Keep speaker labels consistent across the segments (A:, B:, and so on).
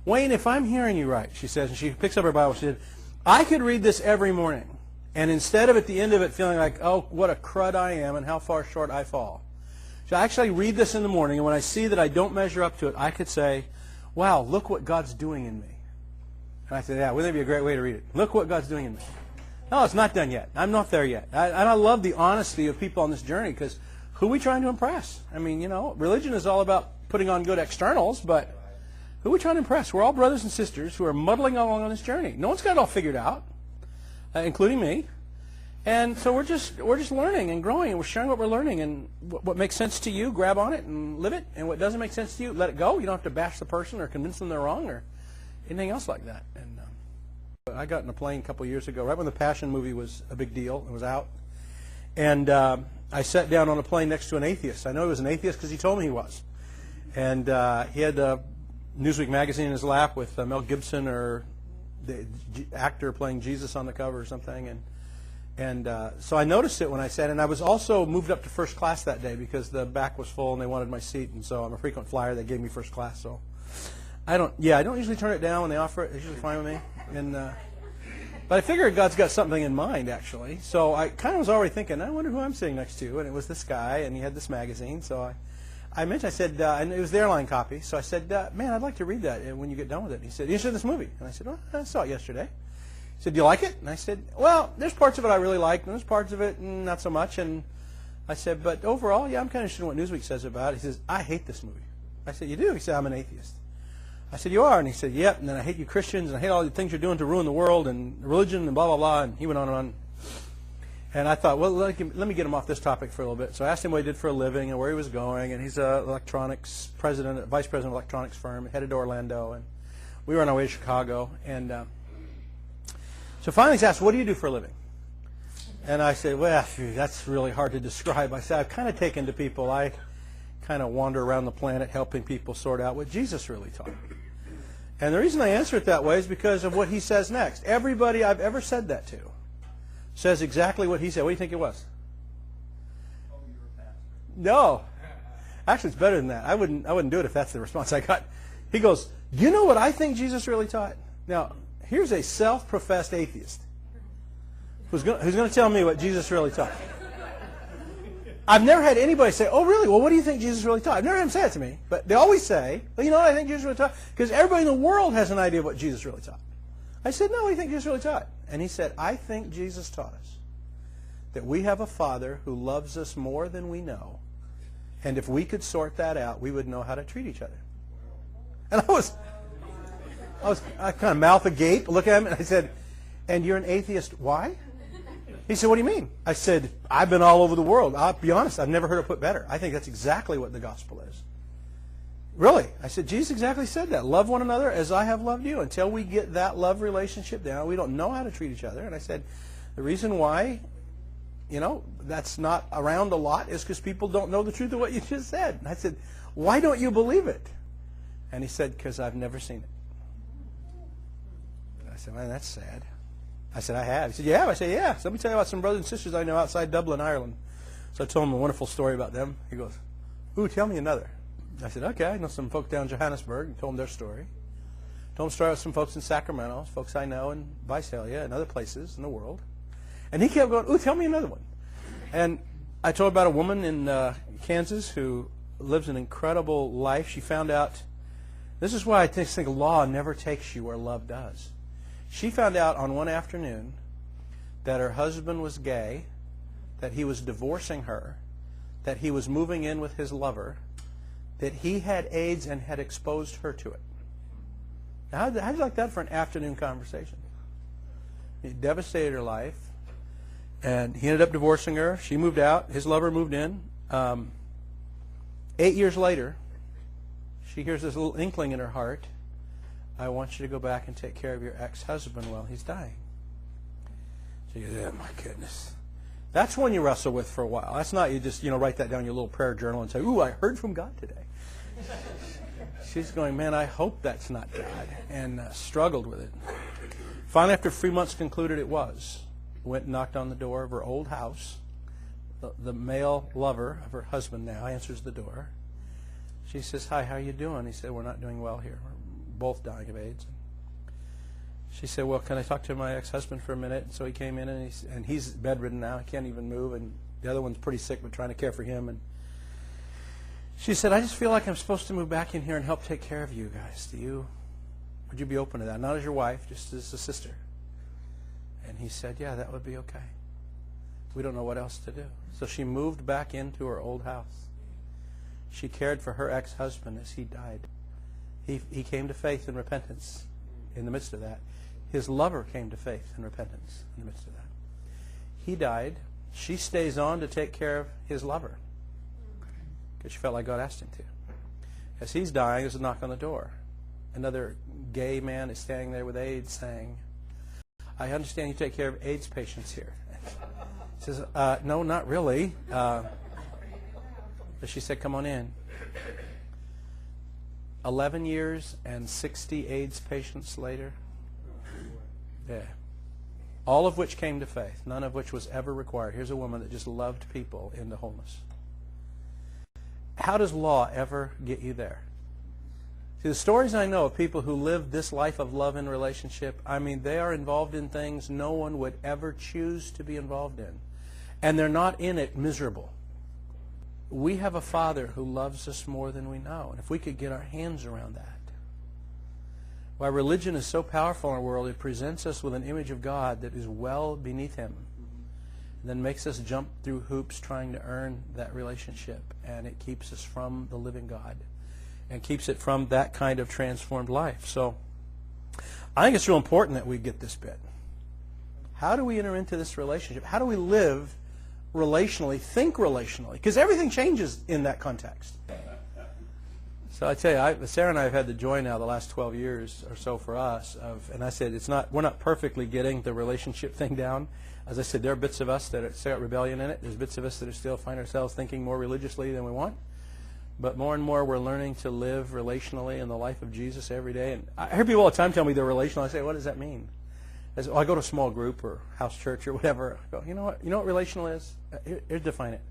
A: Wayne, if I'm hearing you right, she says, and she picks up her Bible, she said, I could read this every morning, and instead of at the end of it feeling like, oh, what a crud I am and how far short I fall, so I actually read this in the morning, and when I see that I don't measure up to it, I could say, wow, look what God's doing in me. And I said, yeah, wouldn't that be a great way to read it? Look what God's doing in me. No, it's not done yet. I'm not there yet. And I love the honesty of people on this journey, because who are we trying to impress? I mean, you know, religion is all about putting on good externals, but who are we trying to impress? We're all brothers and sisters who are muddling along on this journey. No one's got it all figured out, including me. And so we're just learning and growing, and we're sharing what we're learning. And what makes sense to you, grab on it and live it. And what doesn't make sense to you, let it go. You don't have to bash the person or convince them they're wrong or anything else like that. And I got in a plane a couple of years ago, right when the Passion movie was a big deal. It was out. And I sat down on a plane next to an atheist. I know he was an atheist because he told me he was. And he had Newsweek magazine in his lap with Mel Gibson or the actor playing Jesus on the cover or something. And so I noticed it when I sat, and I was also moved up to first class that day because the back was full and they wanted my seat, and so I'm a frequent flyer. They gave me first class, so I don't usually turn it down when they offer it. It's usually fine with me. And but I figured God's got something in mind, actually. So I kind of was already thinking, I wonder who I'm sitting next to, and it was this guy, and he had this magazine. So I said, and it was the airline copy. So I said, man, I'd like to read that when you get done with it. And he said, you should this movie? And I said, well, I saw it yesterday. He said, do you like it? And I said, well, there's parts of it I really like, and there's parts of it not so much. And I said, but overall, yeah, I'm kind of interested in what Newsweek says about it. He says, I hate this movie. I said, you do? He said, I'm an atheist. I said, you are? And he said, yep, and then I hate you Christians, and I hate all the things you're doing to ruin the world, and religion, and blah, blah, blah. And he went on and on. And I thought, well, let me get him off this topic for a little bit. So I asked him what he did for a living and where he was going, and he's a vice president of an electronics firm, headed to Orlando, and we were on our way to Chicago. And so finally he asked, what do you do for a living? And I said, well, that's really hard to describe. I said, I've kind of taken to people. I kind of wander around the planet helping people sort out what Jesus really taught. And the reason I answer it that way is because of what he says next. Everybody I've ever said that to says exactly what he said. What do you think it was?
B: Oh, you're a pastor.
A: No. Actually, it's better than that. I wouldn't do it if that's the response I got. He goes, you know what I think Jesus really taught? Now, here's a self-professed atheist who's going to tell me what Jesus really taught. I've never had anybody say, oh, really? Well, what do you think Jesus really taught? I've never had him say it to me. But they always say, well, you know what I think Jesus really taught? Because everybody in the world has an idea of what Jesus really taught. I said, no, what do you think Jesus really taught? And he said, I think Jesus taught us that we have a Father who loves us more than we know. And if we could sort that out, we would know how to treat each other. And I kind of mouth agape, look at him, and I said, and you're an atheist, why? He said, what do you mean? I said, I've been all over the world. I'll be honest, I've never heard it put better. I think that's exactly what the gospel is. Really? I said, Jesus exactly said that. Love one another as I have loved you. Until we get that love relationship down, we don't know how to treat each other. And I said, the reason why, that's not around a lot is because people don't know the truth of what you just said. And I said, why don't you believe it? And he said, because I've never seen it. And I said, man, that's sad. I said, I have. He said, you have? I said, yeah. So let me tell you about some brothers and sisters I know outside Dublin, Ireland. So I told him a wonderful story about them. He goes, ooh, tell me another. I said, okay, I know some folk down in Johannesburg. And told them their story. Told them a story about some folks in Sacramento, folks I know in Visalia and other places in the world. And he kept going, ooh, tell me another one. And I told about a woman in Kansas who lives an incredible life. She found out, this is why I think law never takes you where love does. She found out on one afternoon that her husband was gay, that he was divorcing her, that he was moving in with his lover, that he had AIDS and had exposed her to it. Now, how'd you like that for an afternoon conversation? He devastated her life, and he ended up divorcing her. She moved out. His lover moved in. 8 years later, she hears this little inkling in her heart, I want you to go back and take care of your ex-husband while he's dying. She goes, oh my goodness. That's one you wrestle with for a while. That's not you just, write that down in your little prayer journal and say, ooh, I heard from God today. She's going, man, I hope that's not God, and struggled with it. Finally, after 3 months concluded it was, went and knocked on the door of her old house. The male lover of her husband now answers the door. She says, hi, how are you doing? He said, we're not doing well here. We're both dying of AIDS. She said, well, can I talk to my ex-husband for a minute? And so he came in, and he's bedridden now. He can't even move, and the other one's pretty sick, but trying to care for him. And she said, I just feel like I'm supposed to move back in here and help take care of you guys. Would you be open to that? Not as your wife, just as a sister. And he said, yeah, that would be okay. We don't know what else to do. So she moved back into her old house. She cared for her ex-husband as he died. He came to faith and repentance in the midst of that. His lover came to faith and repentance in the midst of that. He died. She stays on to take care of his lover because she felt like God asked him to. As he's dying, there's a knock on the door. Another gay man is standing there with AIDS saying, I understand you take care of AIDS patients here. He says, no, not really. But she said, come on in. 11 years and 60 AIDS patients later. Yeah. All of which came to faith, none of which was ever required. Here's a woman that just loved people into wholeness. How does law ever get you there? See, the stories I know of people who live this life of love and relationship, I mean, they are involved in things no one would ever choose to be involved in. And they're not in it miserable. We have a Father who loves us more than we know. And if we could get our hands around that. Why religion is so powerful in our world, it presents us with an image of God that is well beneath Him. And then makes us jump through hoops trying to earn that relationship. And it keeps us from the living God. And keeps it from that kind of transformed life. So I think it's real important that we get this bit. How do we enter into this relationship? How do we live relationally, think relationally? Because everything changes in that context. So I tell you, Sarah and I have had the joy now the last 12 years or so for us and I said we're not perfectly getting the relationship thing down. As I said, there are bits of us that are still got rebellion in it. There's bits of us that are still find ourselves thinking more religiously than we want. But more and more we're learning to live relationally in the life of Jesus every day. And I hear people all the time tell me they're relational. I say, what does that mean? I go to a small group or house church or whatever. I go, you know what relational is? Here's define it.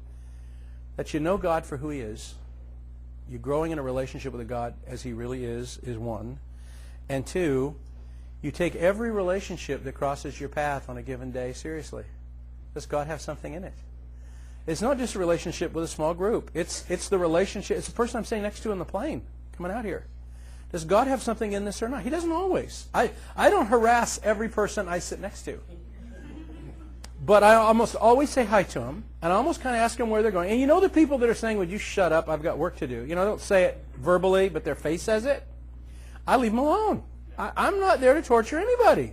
A: That you know God for who He is. You're growing in a relationship with a God as He really is one. And two, you take every relationship that crosses your path on a given day seriously. Does God have something in it? It's not just a relationship with a small group. It's the relationship. It's the person I'm sitting next to in the plane coming out here. Does God have something in this or not? He doesn't always. I don't harass every person I sit next to. But I almost always say hi to them, and I almost kind of ask them where they're going. And you know the people that are saying, would you shut up, I've got work to do. You know, they don't say it verbally, but their face says it. I leave them alone. I'm not there to torture anybody.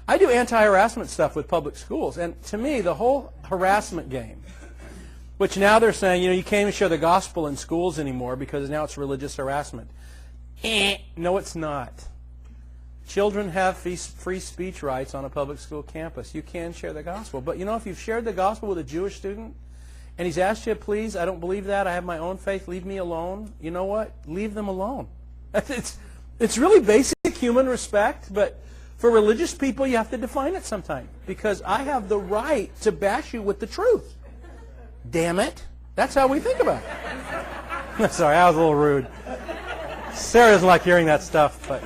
A: I do anti-harassment stuff with public schools, and to me, the whole harassment game, which now they're saying, you can't even share the gospel in schools anymore because now it's religious harassment. No, it's not. Children have free speech rights on a public school campus. You can share the gospel. But if you've shared the gospel with a Jewish student and he's asked you, please, I don't believe that, I have my own faith, leave me alone, you know what? Leave them alone. It's really basic human respect, but for religious people you have to define it sometime because I have the right to bash you with the truth. Damn it. That's how we think about it. Sorry, I was a little rude. Sarah doesn't like hearing that stuff, but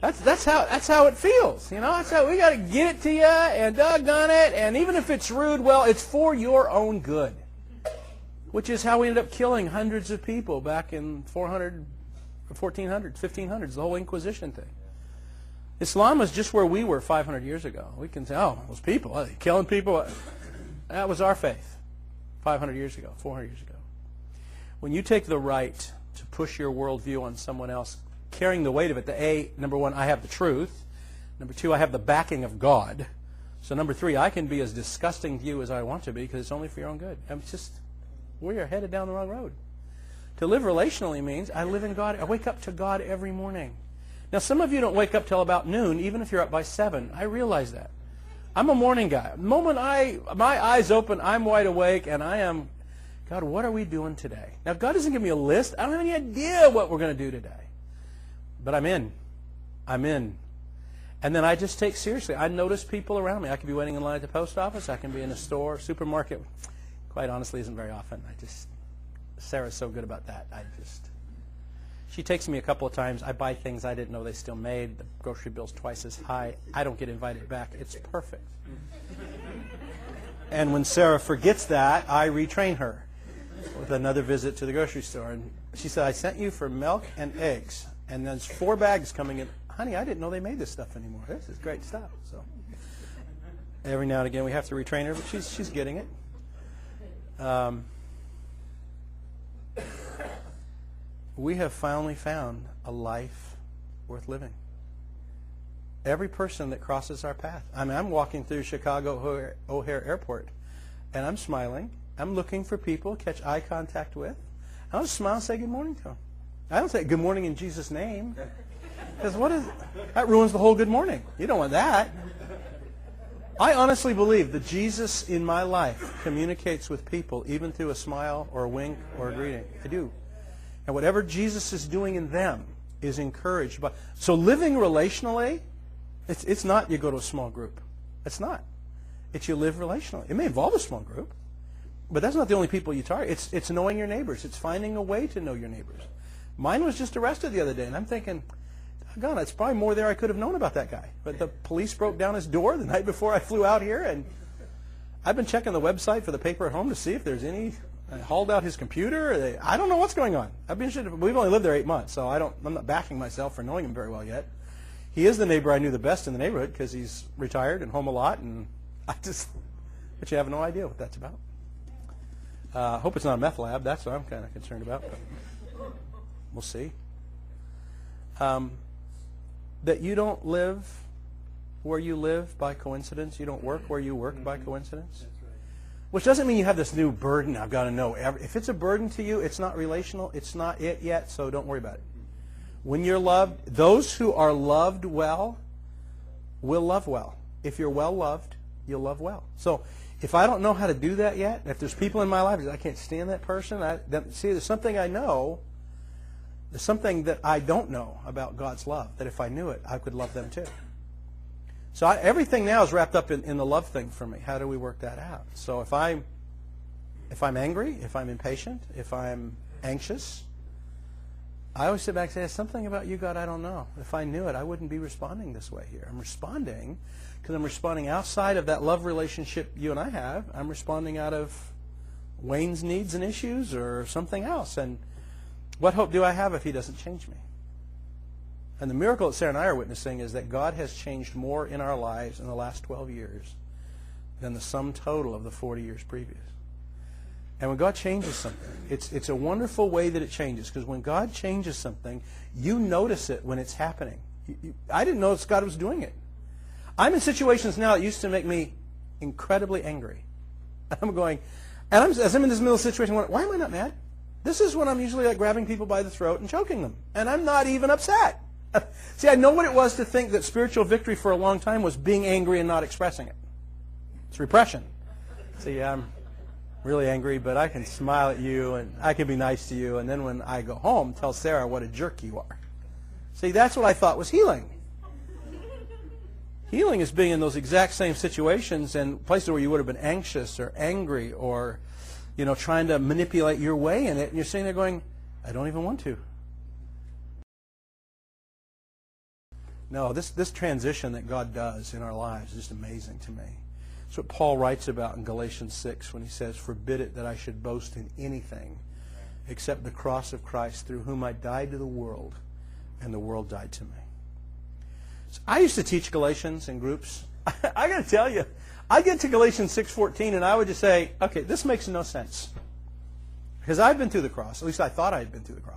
A: that's how it feels. That's how we got to get it to you and doggone it. And even if it's rude, well, it's for your own good, which is how we ended up killing hundreds of people back in 400, 1400s, 1500s, the whole Inquisition thing. Islam was just where we were 500 years ago. We can say, those people, killing people. That was our faith 500 years ago, 400 years ago. When you take the right to push your worldview on someone else, carrying the weight of it, number one, I have the truth. Number two, I have the backing of God. So number three, I can be as disgusting to you as I want to be because it's only for your own good. We are headed down the wrong road. To live relationally means I live in God. I wake up to God every morning. Now, some of you don't wake up till about noon, even if you're up by 7. I realize that. I'm a morning guy. The moment my eyes open, I'm wide awake, and I am, God, what are we doing today? Now, God doesn't give me a list. I don't have any idea what we're going to do today. But I'm in. And then I just take seriously. I notice people around me. I could be waiting in line at the post office. I can be in a store, supermarket. Quite honestly, isn't very often. Sarah's so good about that. She takes me a couple of times. I buy things I didn't know they still made. The grocery bill's twice as high. I don't get invited back. It's perfect. And when Sarah forgets that, I retrain her with another visit to the grocery store. And she said, I sent you for milk and eggs. And there's 4 bags coming in. Honey, I didn't know they made this stuff anymore. This is great stuff. So every now and again we have to retrain her, but she's getting it. We have finally found a life worth living. Every person that crosses our path. I mean, I'm walking through Chicago O'Hare Airport, and I'm smiling. I'm looking for people to catch eye contact with. I'll just smile and say good morning to them. I don't say good morning in Jesus' name, because that ruins the whole good morning. You don't want that. I honestly believe that Jesus in my life communicates with people even through a smile or a wink or a greeting. I do. And whatever Jesus is doing in them is encouraged by. So living relationally, it's not you go to a small group. It's not. It's you live relationally. It may involve a small group, but that's not the only people you target. It's knowing your neighbors. It's finding a way to know your neighbors. Mine was just arrested the other day, and I'm thinking, God, it's probably more there I could have known about that guy. But the police broke down his door the night before I flew out here, and I've been checking the website for the paper at home to see if there's any. I hauled out his computer. I don't know what's going on. I've been interested. We've only lived there 8 months, so I'm not backing myself for knowing him very well yet. He is the neighbor I knew the best in the neighborhood because he's retired and home a lot, and but you have no idea what that's about. Hope it's not a meth lab. That's what I'm kind of concerned about. But we'll see. That you don't live where you live by coincidence. You don't work where you work by coincidence. Which doesn't mean you have this new burden. I've got to know. If it's a burden to you, it's not relational. It's not it yet, so don't worry about it. When you're loved, those who are loved well will love well. If you're well loved, you'll love well. So if I don't know how to do that yet, if there's people in my life, I can't stand that person. There's something I know. There's something that I don't know about God's love, that if I knew it, I could love them too. So everything now is wrapped up in the love thing for me. How do we work that out? So if I'm angry, if I'm impatient, if I'm anxious, I always sit back and say, there's something about you, God, I don't know. If I knew it, I wouldn't be responding this way here. I'm responding because I'm responding outside of that love relationship you and I have. I'm responding out of Wayne's needs and issues or something else. And what hope do I have if he doesn't change me? And the miracle that Sarah and I are witnessing is that God has changed more in our lives in the last 12 years than the sum total of the 40 years previous. And when God changes something, it's a wonderful way that it changes, because when God changes something, you notice it when it's happening. I didn't notice God was doing it. I'm in situations now that used to make me incredibly angry. I'm going, and as I'm in this middle situation, I'm going, why am I not mad? This is when I'm usually like grabbing people by the throat and choking them. And I'm not even upset. See, I know what it was to think that spiritual victory for a long time was being angry and not expressing it. It's repression. See, I'm really angry, but I can smile at you and I can be nice to you, and then when I go home, tell Sarah what a jerk you are. See, that's what I thought was healing. Healing is being in those exact same situations and places where you would have been anxious or angry or, trying to manipulate your way in it, and you're sitting there going, I don't even want to. No, this transition that God does in our lives is just amazing to me. That's what Paul writes about in Galatians 6 when he says, forbid it that I should boast in anything except the cross of Christ, through whom I died to the world and the world died to me. So I used to teach Galatians in groups. I got to tell you, I get to Galatians 6:14 and I would just say, okay, this makes no sense. Because I've been through the cross. At least I thought I had been through the cross.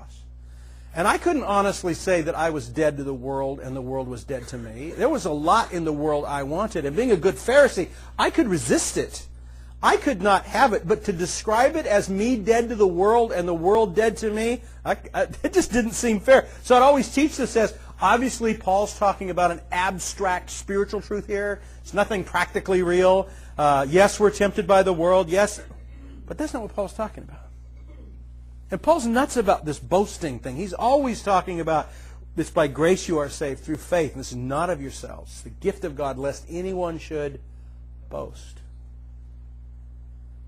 A: And I couldn't honestly say that I was dead to the world and the world was dead to me. There was a lot in the world I wanted. And being a good Pharisee, I could resist it. I could not have it. But to describe it as me dead to the world and the world dead to me, it just didn't seem fair. So I'd always teach this as, obviously Paul's talking about an abstract spiritual truth here. It's nothing practically real. Yes, we're tempted by the world. Yes. But that's not what Paul's talking about. And Paul's nuts about this boasting thing. He's always talking about it's by grace you are saved through faith. And this is not of yourselves. It's the gift of God, lest anyone should boast.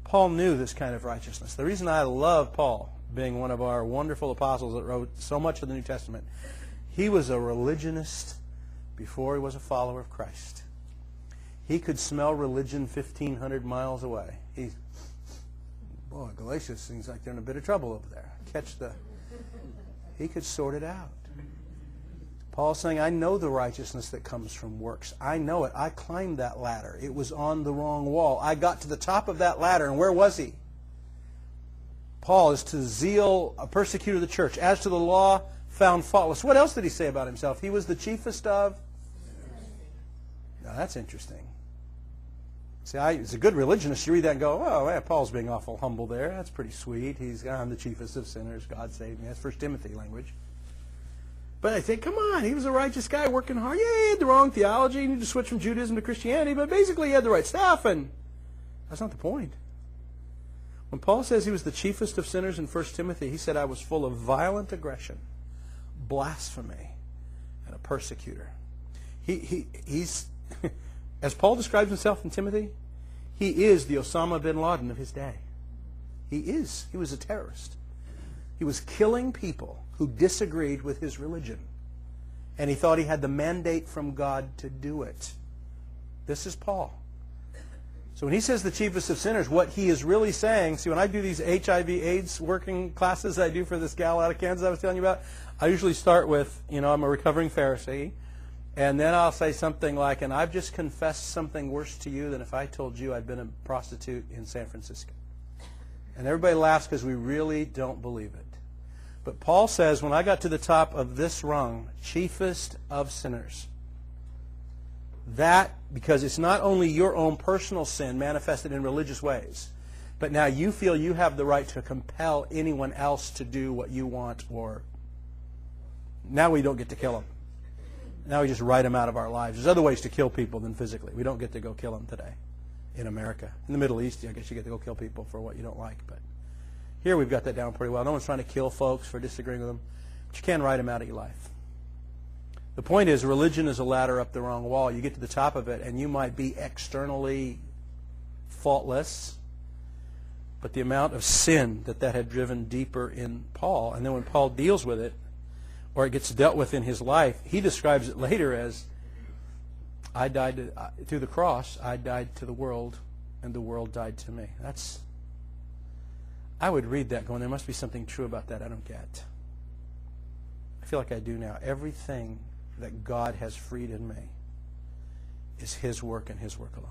A: Paul knew this kind of righteousness. The reason I love Paul being one of our wonderful apostles that wrote so much of the New Testament, he was a religionist before he was a follower of Christ. He could smell religion 1,500 miles away. Boy, Galatians seems like they're in a bit of trouble over there. He could sort it out. Paul's saying, I know the righteousness that comes from works. I know it. I climbed that ladder. It was on the wrong wall. I got to the top of that ladder, and where was he? Paul is to zeal, a persecutor of the church. As to the law, found faultless. What else did he say about himself? He was the chiefest of... Now, that's interesting. See, as a good religionist, you read that and go, oh, yeah, Paul's being awful humble there. That's pretty sweet. I'm the chiefest of sinners. God saved me. That's 1 Timothy language. But I think, come on, he was a righteous guy working hard. Yeah, he had the wrong theology. He needed to switch from Judaism to Christianity. But basically, he had the right stuff. And that's not the point. When Paul says he was the chiefest of sinners in 1 Timothy, he said, I was full of violent aggression, blasphemy, and a persecutor. He's... As Paul describes himself in Timothy, he is the Osama bin Laden of his day. He is. He was a terrorist. He was killing people who disagreed with his religion. And he thought he had the mandate from God to do it. This is Paul. So when he says the chiefest of sinners, what he is really saying, see, when I do these HIV/AIDS working classes I do for this gal out of Kansas I was telling you about, I usually start with, I'm a recovering Pharisee. And then I'll say something like, and I've just confessed something worse to you than if I told you I'd been a prostitute in San Francisco. And everybody laughs because we really don't believe it. But Paul says, when I got to the top of this rung, chiefest of sinners, that, because it's not only your own personal sin manifested in religious ways, but now you feel you have the right to compel anyone else to do what you want, or now we don't get to kill them. Now we just write them out of our lives. There's other ways to kill people than physically. We don't get to go kill them today in America. In the Middle East, I guess you get to go kill people for what you don't like. But here we've got that down pretty well. No one's trying to kill folks for disagreeing with them. But you can write them out of your life. The point is, religion is a ladder up the wrong wall. You get to the top of it, and you might be externally faultless, but the amount of sin that had driven deeper in Paul, and then when Paul deals with it, or it gets dealt with in his life, he describes it later as, I died through the cross, I died to the world, and the world died to me. I would read that going, there must be something true about that I don't get. I feel like I do now. Everything that God has freed in me is his work and his work alone.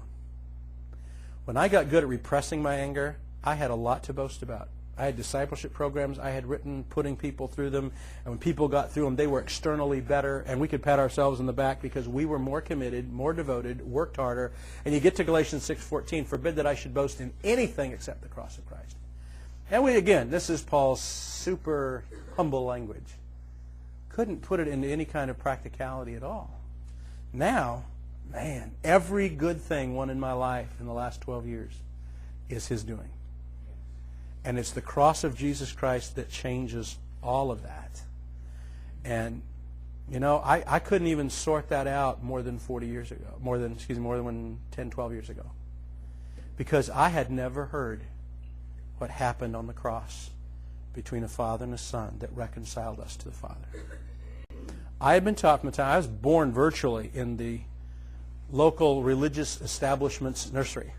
A: When I got good at repressing my anger, I had a lot to boast about. I had discipleship programs I had written, putting people through them, and when people got through them, they were externally better, and we could pat ourselves on the back because we were more committed, more devoted, worked harder. And you get to Galatians 6:14, forbid that I should boast in anything except the cross of Christ. And again, this is Paul's super humble language. Couldn't put it into any kind of practicality at all. Now, man, every good thing won in my life in the last 12 years is his doing. And it's the cross of Jesus Christ that changes all of that. And, I couldn't even sort that out more than 40 years ago. More than 10, 12 years ago. Because I had never heard what happened on the cross between a father and a son that reconciled us to the Father. I had been taught from the time I was born virtually in the local religious establishment's nursery.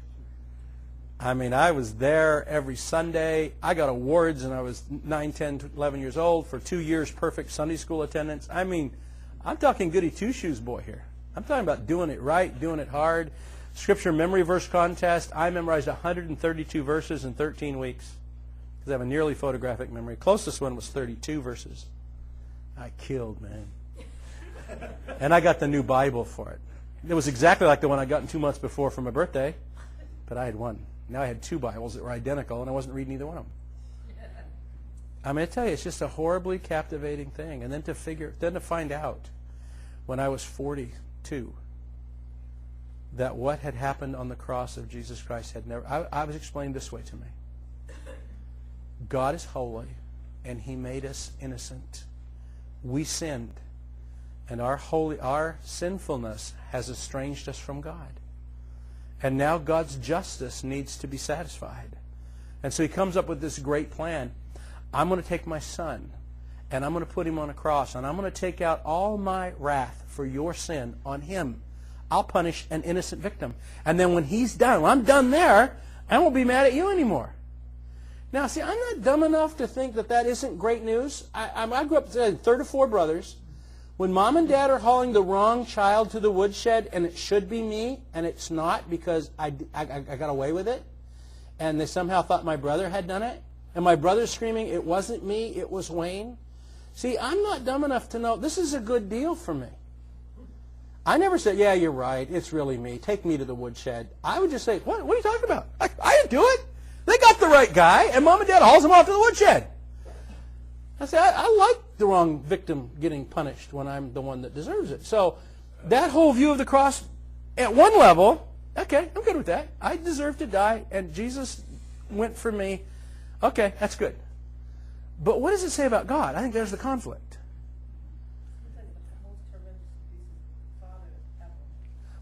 A: I was there every Sunday. I got awards when I was 9, 10, 11 years old for 2 years perfect Sunday school attendance. I'm talking goody two-shoes boy here. I'm talking about doing it right, doing it hard. Scripture memory verse contest. I memorized 132 verses in 13 weeks because I have a nearly photographic memory. Closest one was 32 verses. I killed, man. And I got the new Bible for it. It was exactly like the one I got 2 months before for my birthday, but I had one. Now I had 2 Bibles that were identical, and I wasn't reading either one of them. I tell you, it's just a horribly captivating thing. And then to find out when I was 42 that what had happened on the cross of Jesus Christ had never... I was explained this way to me. God is holy, and he made us innocent. We sinned, and our sinfulness has estranged us from God. And now God's justice needs to be satisfied. And so he comes up with this great plan. I'm going to take my son, and I'm going to put him on a cross, and I'm going to take out all my wrath for your sin on him. I'll punish an innocent victim. And then when he's done, when I'm done there, I won't be mad at you anymore. Now, see, I'm not dumb enough to think that that isn't great news. I grew up third of four brothers. When mom and dad are hauling the wrong child to the woodshed, and it should be me, and it's not because I got away with it, and they somehow thought my brother had done it, and my brother's screaming, it wasn't me, it was Wayne. See, I'm not dumb enough to know this is a good deal for me. I never said, yeah, you're right, it's really me, take me to the woodshed. I would just say, what are you talking about? I didn't do it. They got the right guy, and mom and dad hauls him off to the woodshed. I say, I like the wrong victim getting punished when I'm the one that deserves it. So that whole view of the cross, at one level, okay, I'm good with that. I deserve to die, and Jesus went for me. Okay, that's good. But what does it say about God? I think there's the conflict.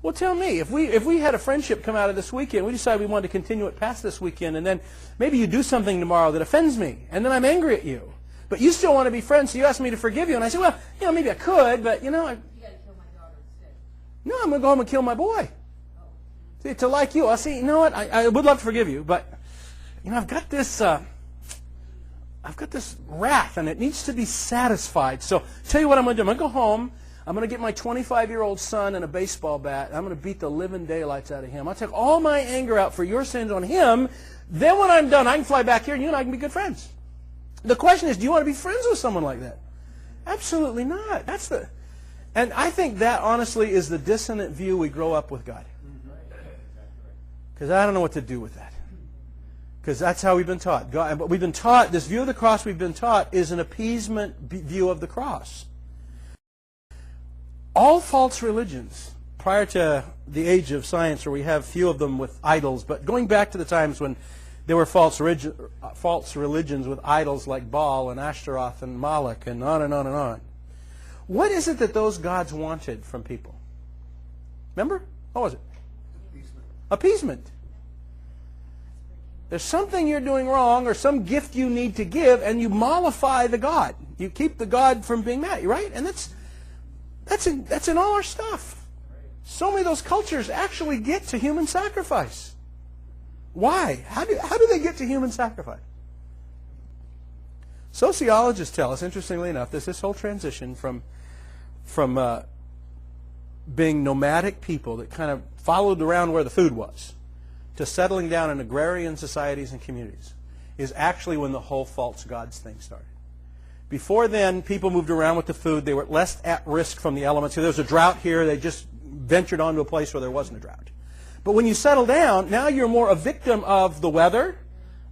A: Well, tell me, if we had a friendship come out of this weekend, we decided we wanted to continue it past this weekend, and then maybe you do something tomorrow that offends me, and then I'm angry at you. But you still want to be friends, so you ask me to forgive you. And I say, well, maybe I could, but, you got to kill my daughter instead. No, I'm going to go home and kill my boy. Oh. See, to like you, I'll say, you know what, I would love to forgive you, but, I've got this wrath, and it needs to be satisfied. So, tell you what I'm going to do. I'm going to go home. I'm going to get my 25-year-old son and a baseball bat. And I'm going to beat the living daylights out of him. I'll take all my anger out for your sins on him. Then when I'm done, I can fly back here, and you and I can be good friends. The question is, do you want to be friends with someone like that? Absolutely not. And I think that, honestly, is the dissonant view we grow up with God. Because I don't know what to do with that. Because that's how we've been taught. But we've been taught, this view of the cross we've been taught is an appeasement view of the cross. All false religions, prior to the age of science, where we have few of them with idols, but going back to the times when there were false religions with idols like Baal and Ashtaroth and Moloch and on and on and on. What is it that those gods wanted from people? Remember? What was it? Appeasement. There's something you're doing wrong or some gift you need to give, and you mollify the god. You keep the god from being mad at you, right? And that's in all our stuff. So many of those cultures actually get to human sacrifice. Why? How do they get to human sacrifice? Sociologists tell us, interestingly enough, this whole transition from being nomadic people that kind of followed around where the food was to settling down in agrarian societies and communities is actually when the whole false gods thing started. Before then, people moved around with the food. They were less at risk from the elements. If there was a drought here, they just ventured onto a place where there wasn't a drought. But when you settle down, now you're more a victim of the weather,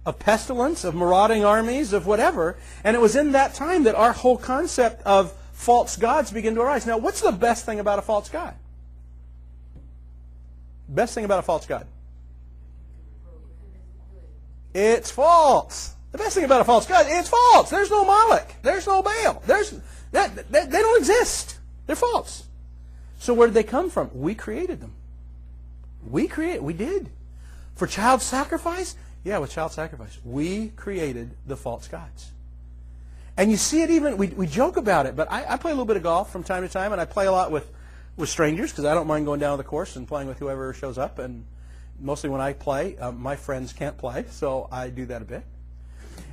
A: of pestilence, of marauding armies, of whatever. And it was in that time that our whole concept of false gods began to arise. Now, what's the best thing about a false god? Best thing about a false god? It's false. The best thing about a false god, it's false. There's no Moloch. There's no Baal. They don't exist. They're false. So where did they come from? We created them. We did. For child sacrifice? Yeah, with child sacrifice. We created the false gods. And you see it even, we joke about it, but I play a little bit of golf from time to time, and I play a lot with strangers, because I don't mind going down the course and playing with whoever shows up. And mostly when I play, my friends can't play, so I do that a bit.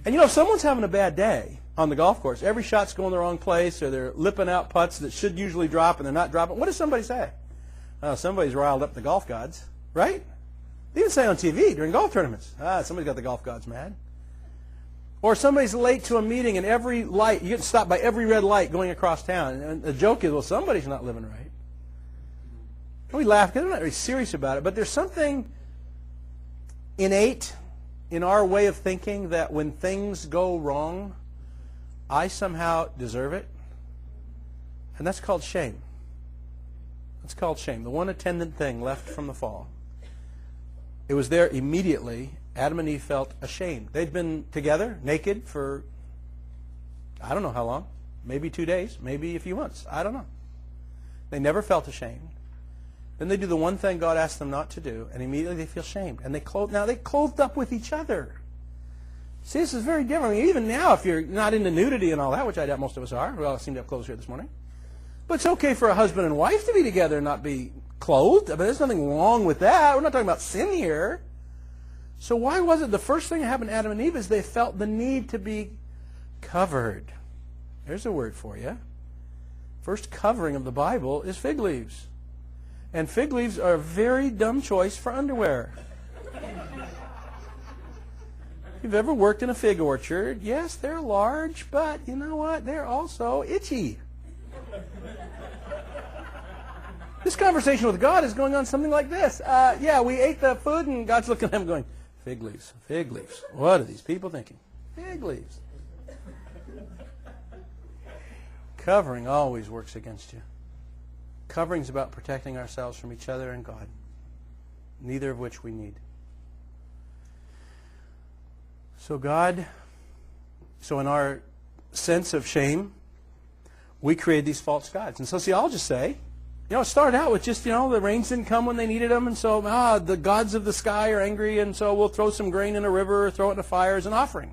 A: And if someone's having a bad day on the golf course, every shot's going the wrong place, or they're lipping out putts that should usually drop and they're not dropping, what does somebody say? Somebody's riled up the golf gods, right? They even say on TV during golf tournaments, somebody's got the golf gods mad. Or somebody's late to a meeting and every light, you get stopped by every red light going across town. And the joke is, well, somebody's not living right. And we laugh because we're not very serious about it, but there's something innate in our way of thinking that when things go wrong, I somehow deserve it. And that's called shame. It's called shame. The one attendant thing left from the fall. It was there immediately. Adam and Eve felt ashamed. They'd been together, naked, for I don't know how long. Maybe 2 days, maybe a few months. I don't know. They never felt ashamed. Then they do the one thing God asked them not to do, and immediately they feel shamed. And they clothed up with each other. See, this is very different. I mean, even now, if you're not into nudity and all that, which I doubt most of us are, we all seem to have clothes here this morning, but it's okay for a husband and wife to be together and not be clothed. I mean, there's nothing wrong with that. We're not talking about sin here. So why was it the first thing that happened to Adam and Eve is they felt the need to be covered? There's a word for you. First covering of the Bible is fig leaves. And fig leaves are a very dumb choice for underwear. If you've ever worked in a fig orchard, yes, they're large, but you know what? They're also itchy. This conversation with God is going on something like this. Yeah, we ate the food, and God's looking at him going, fig leaves, fig leaves. What are these people thinking? Fig leaves. Covering always works against you. Covering's about protecting ourselves from each other and God, neither of which we need. So in our sense of shame, we create these false gods. And sociologists say, it started out with just, the rains didn't come when they needed them, and so, the gods of the sky are angry, and so we'll throw some grain in a river or throw it in a fire as an offering.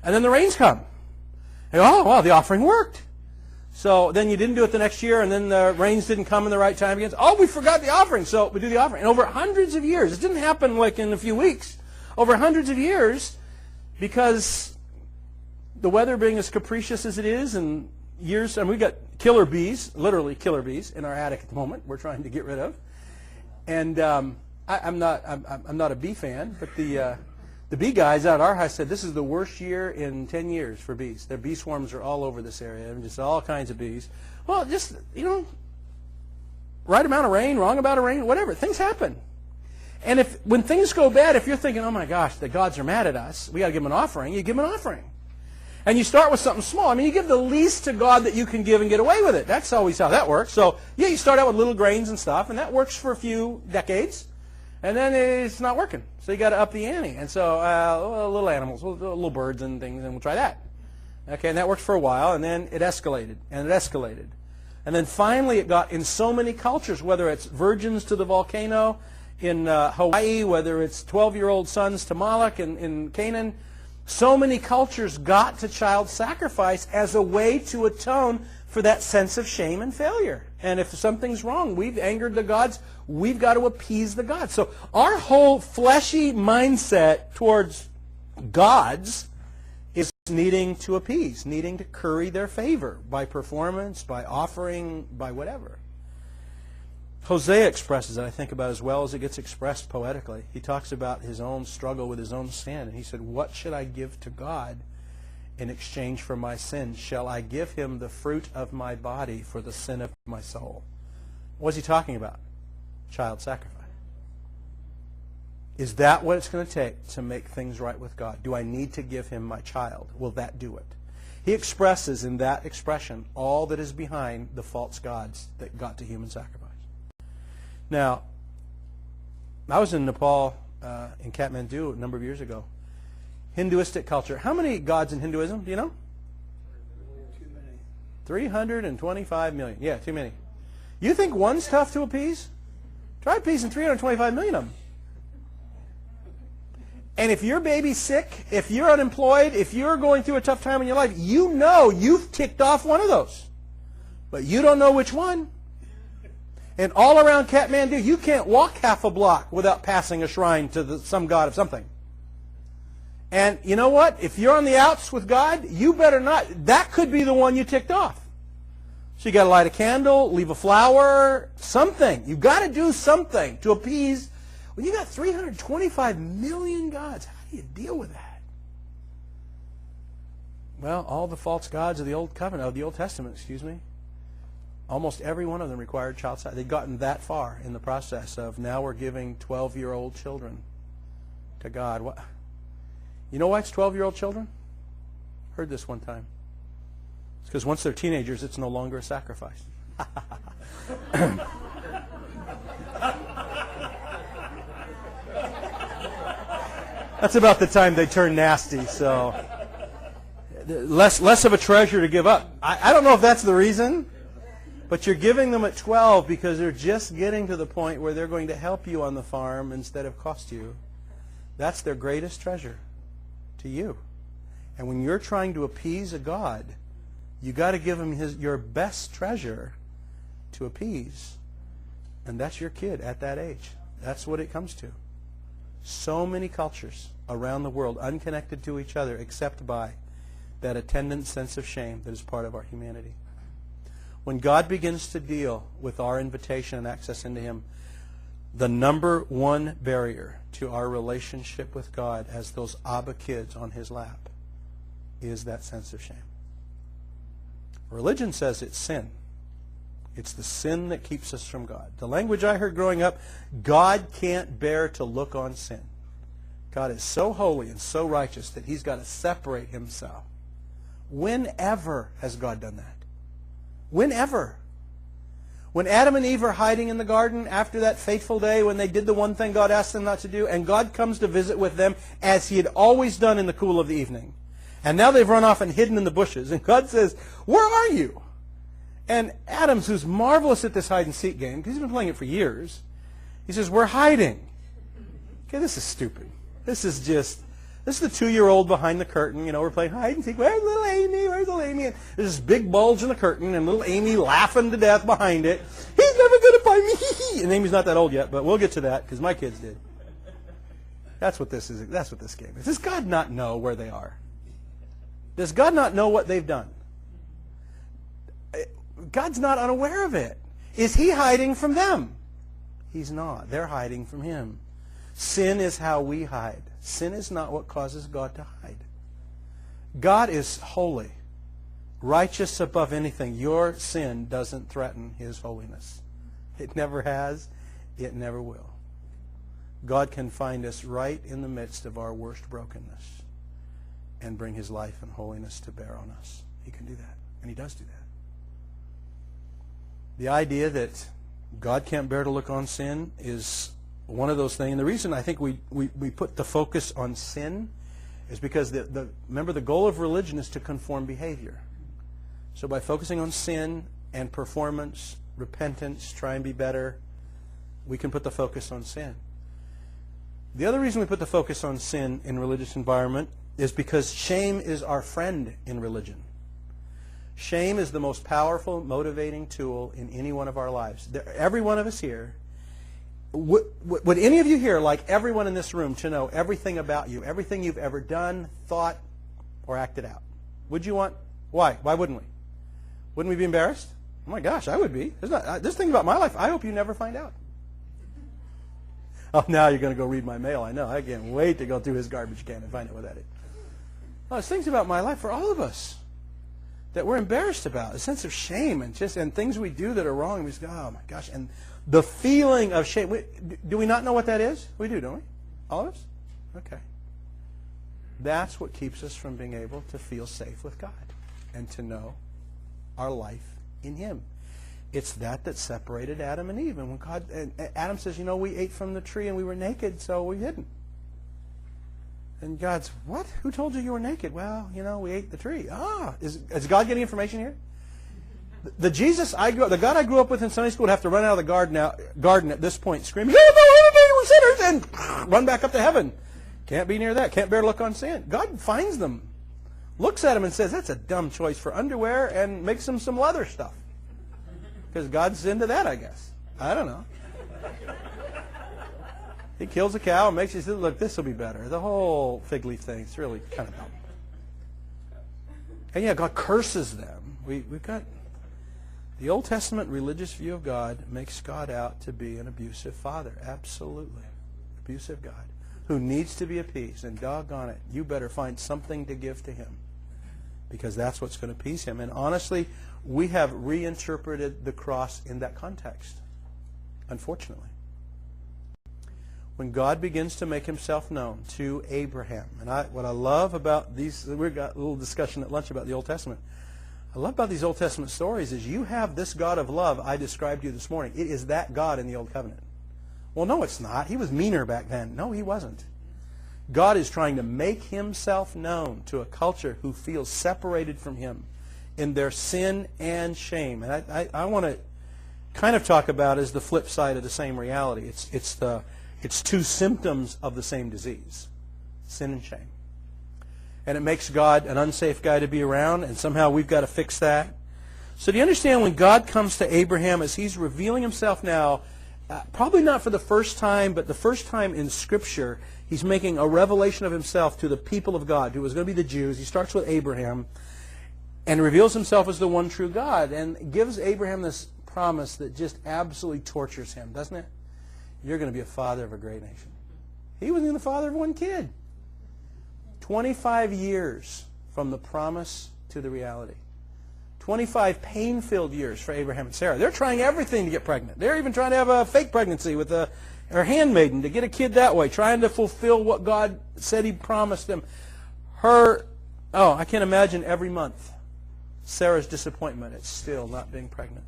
A: And then the rains come. And, the offering worked. So then you didn't do it the next year, and then the rains didn't come in the right time again. We forgot the offering, so we do the offering. And over hundreds of years, it didn't happen like in a few weeks, over hundreds of years, because the weather being as capricious as it is, and we've got killer bees, literally killer bees, in our attic at the moment. We're trying to get rid of, and I'm not a bee fan, but the bee guys out at our house said this is the worst year in 10 years for bees. Their bee swarms are all over this area, and just all kinds of bees. Well, just right amount of rain, wrong amount of rain, whatever. Things happen. And when things go bad, if you're thinking, oh my gosh, the gods are mad at us, we got to give them an offering, you give them an offering. And you start with something small. I mean, you give the least to God that you can give and get away with it. That's always how that works. So, yeah, you start out with little grains and stuff, and that works for a few decades. And then it's not working. So you got to up the ante. And so little animals, little birds and things, and we'll try that. Okay, and that worked for a while, and then it escalated, and it escalated. And then finally it got in so many cultures, whether it's virgins to the volcano in Hawaii, whether it's 12-year-old sons to Moloch in Canaan, so many cultures got to child sacrifice as a way to atone for that sense of shame and failure. And if something's wrong, we've angered the gods, we've got to appease the gods. So our whole fleshy mindset towards gods is needing to appease, needing to curry their favor by performance, by offering, by whatever. Hosea expresses it, I think, about as well as it gets expressed poetically. He talks about his own struggle with his own sin. And he said, what should I give to God in exchange for my sin? Shall I give him the fruit of my body for the sin of my soul? What's he talking about? Child sacrifice. Is that what it's going to take to make things right with God? Do I need to give him my child? Will that do it? He expresses in that expression all that is behind the false gods that got to human sacrifice. Now, I was in Nepal, in Kathmandu, a number of years ago. Hinduistic culture. How many gods in Hinduism? Do you know?
B: Too many.
A: 325 million. Yeah, too many. You think one's tough to appease? Try appeasing 325 million of them. And if your baby's sick, if you're unemployed, if you're going through a tough time in your life, you know you've ticked off one of those. But you don't know which one. And all around Kathmandu, you can't walk half a block without passing a shrine to some god of something. And you know what? If you're on the outs with God, you better not. That could be the one you ticked off. So you got to light a candle, leave a flower, something. You've got to do something to appease. When you got 325 million gods, how do you deal with that? Well, all the false gods of the Old Covenant, of the Old Testament, almost every one of them required child sacrifice. They'd gotten that far in the process of now we're giving 12-year-old children to God. What? You know why it's 12-year-old children? Heard this one time. It's because once they're teenagers, it's no longer a sacrifice. That's about the time they turn nasty, so less of a treasure to give up. I don't know if that's the reason, but you're giving them at 12 because they're just getting to the point where they're going to help you on the farm instead of cost you. That's their greatest treasure. to you. And when you're trying to appease a God, you got to give him your best treasure to appease. And that's your kid at that age. That's what it comes to. So many cultures around the world unconnected to each other except by that attendant sense of shame that is part of our humanity. When God begins to deal with our invitation and access into him, the number one barrier to our relationship with God as those Abba kids on his lap is that sense of shame. Religion says it's sin. It's the sin that keeps us from God. The language I heard growing up, God can't bear to look on sin. God is so holy and so righteous that he's got to separate himself. Whenever has God done that? Whenever? When Adam and Eve are hiding in the garden after that fateful day when they did the one thing God asked them not to do, and God comes to visit with them as he had always done in the cool of the evening. And now they've run off and hidden in the bushes. And God says, "Where are you?" And Adams, who's marvelous at this hide-and-seek game, because he's been playing it for years, he says, "We're hiding." Okay, this is stupid. This is the 2-year-old behind the curtain. You know, we're playing hide-and-seek. Where's little Amy? Where's little Amy? And there's this big bulge in the curtain, and little Amy laughing to death behind it. "He's never going to find me." And Amy's not that old yet, but we'll get to that, because my kids did. That's what this is. That's what this game is. Does God not know where they are? Does God not know what they've done? God's not unaware of it. Is he hiding from them? He's not. They're hiding from him. Sin is how we hide. Sin is not what causes God to hide. God is holy, righteous above anything. Your sin doesn't threaten his holiness. It never has. It never will. God can find us right in the midst of our worst brokenness and bring his life and holiness to bear on us. He can do that, and he does do that. The idea that God can't bear to look on sin is one of those things. And the reason I think we put the focus on sin is because remember, the goal of religion is to conform behavior. So by focusing on sin and performance, repentance, try and be better, we can put the focus on sin. The other reason we put the focus on sin in religious environment is because shame is our friend in religion. Shame is the most powerful motivating tool in any one of our lives. Every one of us here, would any of you here like everyone in this room to know everything about you, everything you've ever done, thought, or acted out? Would you want? Why? Why wouldn't we? Wouldn't we be embarrassed? Oh my gosh, I would be. This thing about my life, I hope you never find out. Oh, now you're going to go read my mail. I know. I can't wait to go through his garbage can and find out what that is. Oh, there's things about my life for all of us that we're embarrassed about, a sense of shame and things we do that are wrong. We just go, oh my gosh. And the feeling of shame, do we not know what that is? We do, don't we? All of us? Okay. That's what keeps us from being able to feel safe with God and to know our life in him. It's that separated Adam and Eve. And when Adam says, we ate from the tree and we were naked, so we didn't. And God's, what? Who told you were naked? Well, we ate the tree. Is God getting information here? The God I grew up with in Sunday school would have to run out of the garden at this point, screaming, we're sinners, and run back up to heaven. Can't be near that. Can't bear to look on sin. God finds them, looks at them and says, that's a dumb choice for underwear, and makes them some leather stuff. Because God's into that, I guess. I don't know. He kills a cow and makes you say, look, this will be better. The whole fig leaf thing, it's really kind of dumb. And yeah, God curses them. We've got the Old Testament religious view of God makes God out to be an abusive father. Absolutely. Abusive God who needs to be appeased. And doggone it, you better find something to give to him, because that's what's going to appease him. And honestly, we have reinterpreted the cross in that context, unfortunately. When God begins to make himself known to Abraham, and what I love about these, we got a little discussion at lunch about the Old Testament. I love about these Old Testament stories is you have this God of love I described to you this morning. It is that God in the Old Covenant. Well, no, it's not. He was meaner back then. No, he wasn't. God is trying to make himself known to a culture who feels separated from him in their sin and shame. And I want to kind of talk about as the flip side of the same reality. It's two symptoms of the same disease, sin and shame. and it makes God an unsafe guy to be around, and somehow we've got to fix that. So do you understand when God comes to Abraham, as he's revealing himself now, probably not for the first time, but the first time in Scripture, he's making a revelation of himself to the people of God, who was going to be the Jews. He starts with Abraham and reveals himself as the one true God and gives Abraham this promise that just absolutely tortures him, doesn't it? You're going to be a father of a great nation. He wasn't even the father of one kid. 25 years from the promise to the reality. 25 pain-filled years for Abraham and Sarah. They're trying everything to get pregnant. They're even trying to have a fake pregnancy with her handmaiden to get a kid that way, trying to fulfill what God said He promised them. I can't imagine every month Sarah's disappointment at still not being pregnant,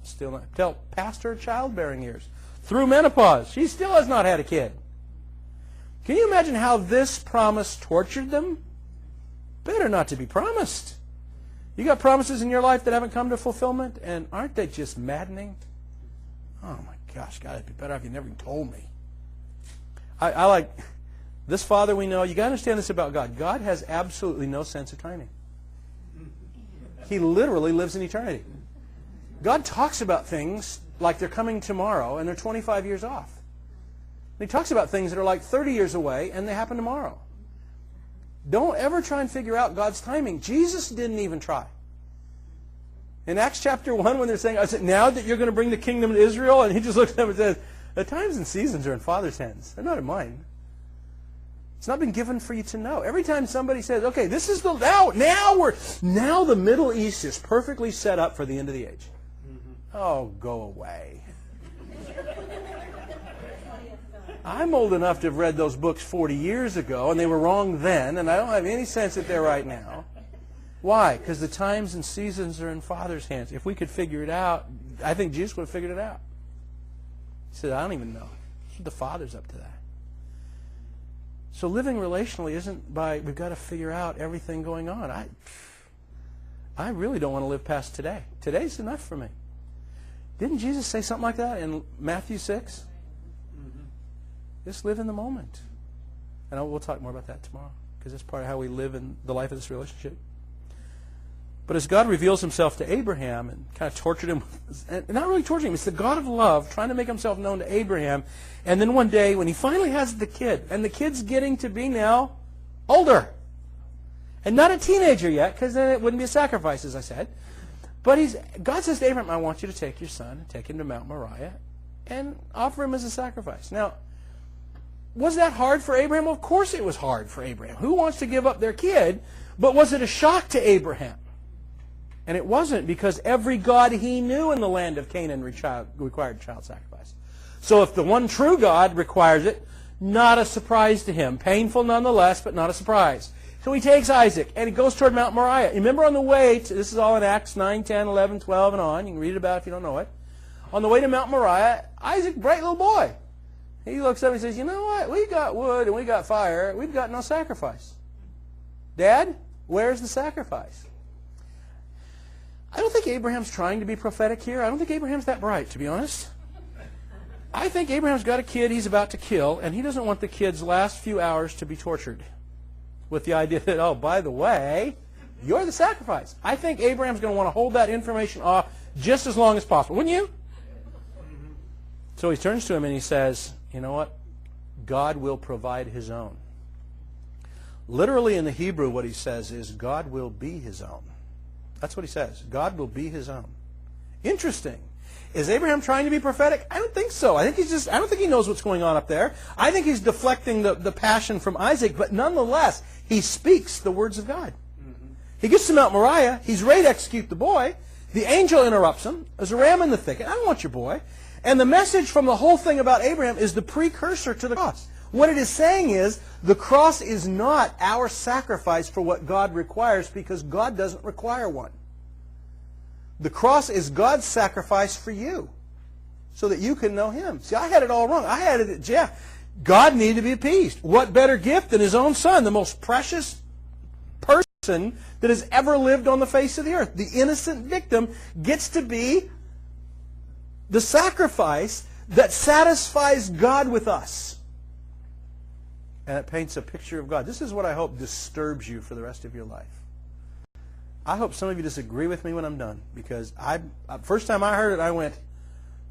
A: past her childbearing years, through menopause. She still has not had a kid. Can you imagine how this promise tortured them? Better not to be promised. You got promises in your life that haven't come to fulfillment, and aren't they just maddening? Oh my gosh, God, it'd be better if you never even told me. I like this Father we know. You got to understand this about God. God has absolutely no sense of timing. He literally lives in eternity. God talks about things like they're coming tomorrow, and they're 25 years off. And He talks about things that are like 30 years away, and they happen tomorrow. Don't ever try and figure out God's timing. Jesus didn't even try. In Acts chapter 1, when they're saying, "Is it now that you're going to bring the kingdom to Israel?" And He just looks at them and says, "The times and seasons are in Father's hands. They're not in mine. It's not been given for you to know." Every time somebody says, "Okay, this is now the Middle East is perfectly set up for the end of the age." Oh, go away. I'm old enough to have read those books 40 years ago, and they were wrong then, and I don't have any sense that they're right now. Why? Because the times and seasons are in Father's hands. If we could figure it out, I think Jesus would have figured it out. He said, "I don't even know." The Father's up to that. So living relationally isn't by, we've got to figure out everything going on. I really don't want to live past today. Today's enough for me. Didn't Jesus say something like that in Matthew 6? Just live in the moment. And we'll talk more about that tomorrow, because it's part of how we live in the life of this relationship. But as God reveals Himself to Abraham and kind of tortured him, and not really torturing him, it's the God of love trying to make Himself known to Abraham. And then one day when he finally has the kid, and the kid's getting to be now older, and not a teenager yet, because then it wouldn't be a sacrifice, as I said. But God says to Abraham, "I want you to take your son and take him to Mount Moriah and offer him as a sacrifice." Now, was that hard for Abraham? Well, of course it was hard for Abraham. Who wants to give up their kid? But was it a shock to Abraham? And it wasn't, because every god he knew in the land of Canaan required child sacrifice. So if the one true God requires it, not a surprise to him. Painful nonetheless, but not a surprise. So he takes Isaac, and he goes toward Mount Moriah. Remember, on the way, this is all in Acts 9, 10, 11, 12, and on. You can read it about it if you don't know it. On the way to Mount Moriah, Isaac, bright little boy, he looks up and says, "You know what? We got wood and we got fire. We've got no sacrifice. Dad, where's the sacrifice?" I don't think Abraham's trying to be prophetic here. I don't think Abraham's that bright, to be honest. I think Abraham's got a kid he's about to kill, and he doesn't want the kid's last few hours to be tortured with the idea that, "Oh, by the way, you're the sacrifice." I think Abraham's going to want to hold that information off just as long as possible. Wouldn't you? So he turns to him and he says, "You know what? God will provide His own." Literally in the Hebrew, what he says is, God will be His own. That's what he says. God will be His own. Interesting. Is Abraham trying to be prophetic? I don't think so. I don't think he knows what's going on up there. I think he's deflecting the passion from Isaac, but nonetheless, he speaks the words of God. He gets to Mount Moriah. He's ready to execute the boy. The angel interrupts him. There's a ram in the thicket. "I don't want your boy." And the message from the whole thing about Abraham is the precursor to the cross. What it is saying is, the cross is not our sacrifice for what God requires, because God doesn't require one. The cross is God's sacrifice for you, so that you can know Him. See, I had it all wrong. I had it, God needed to be appeased. What better gift than His own Son, the most precious person that has ever lived on the face of the earth. The innocent victim gets to be the sacrifice that satisfies God with us. And it paints a picture of God. This is what I hope disturbs you for the rest of your life. I hope some of you disagree with me when I'm done, because first time I heard it, I went,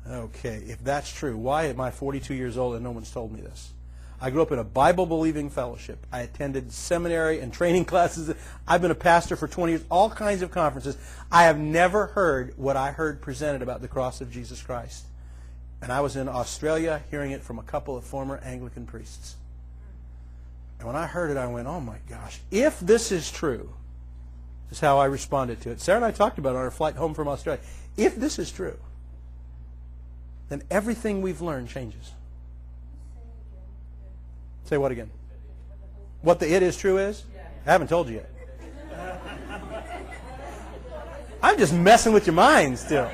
A: okay, if that's true, why am I 42 years old and no one's told me this? I grew up in a Bible-believing fellowship. I attended seminary and training classes. I've been a pastor for 20 years, all kinds of conferences. I have never heard what I heard presented about the cross of Jesus Christ. And I was in Australia hearing it from a couple of former Anglican priests. And when I heard it, I went, oh my gosh, if this is true, this is how I responded to it. Sarah and I talked about it on our flight home from Australia. If this is true, then everything we've learned changes. Say what again? What the it is true is? I haven't told you yet. I'm just messing with your mind still.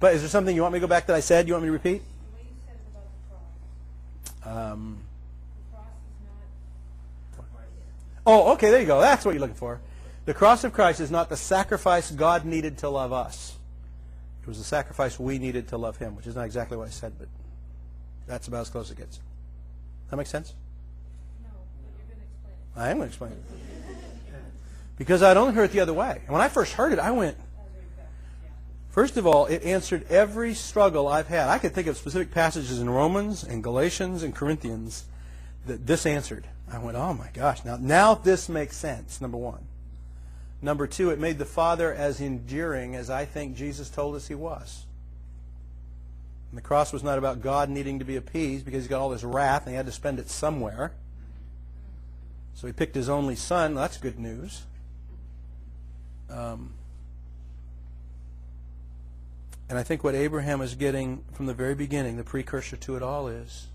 A: But is there something you want me to go back that I said? You want me to repeat? Oh, okay, there you go. That's what you're looking for. The cross of Christ is not the sacrifice God needed to love us. It was the sacrifice we needed to love Him, which is not exactly what I said, but that's about as close as it gets. That make sense?
C: No, but you're going to explain it.
A: I am going to explain it. Because I'd only heard it the other way. And when I first heard it, I went, first of all, it answered every struggle I've had. I could think of specific passages in Romans and Galatians and Corinthians that this answered. I went, oh my gosh, now this makes sense, number one. Number two, it made the Father as enduring as I think Jesus told us He was. And the cross was not about God needing to be appeased because He's got all this wrath and He had to spend it somewhere. So He picked His only Son. Well, that's good news. And I think what Abraham is getting from the very beginning, the precursor to it all, is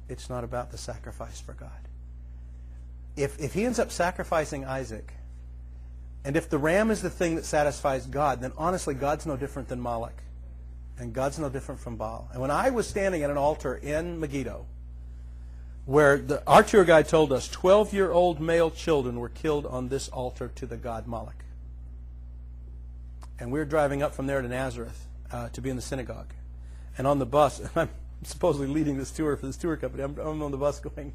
A: it's not about the sacrifice for God. If he ends up sacrificing Isaac, and if the ram is the thing that satisfies God, then honestly, God's no different than Moloch. And God's no different from Baal. And when I was standing at an altar in Megiddo, where our tour guide told us 12-year-old male children were killed on this altar to the god Moloch. And we were driving up from there to Nazareth to be in the synagogue. And on the bus, I'm supposedly leading this tour for this tour company. I'm on the bus going,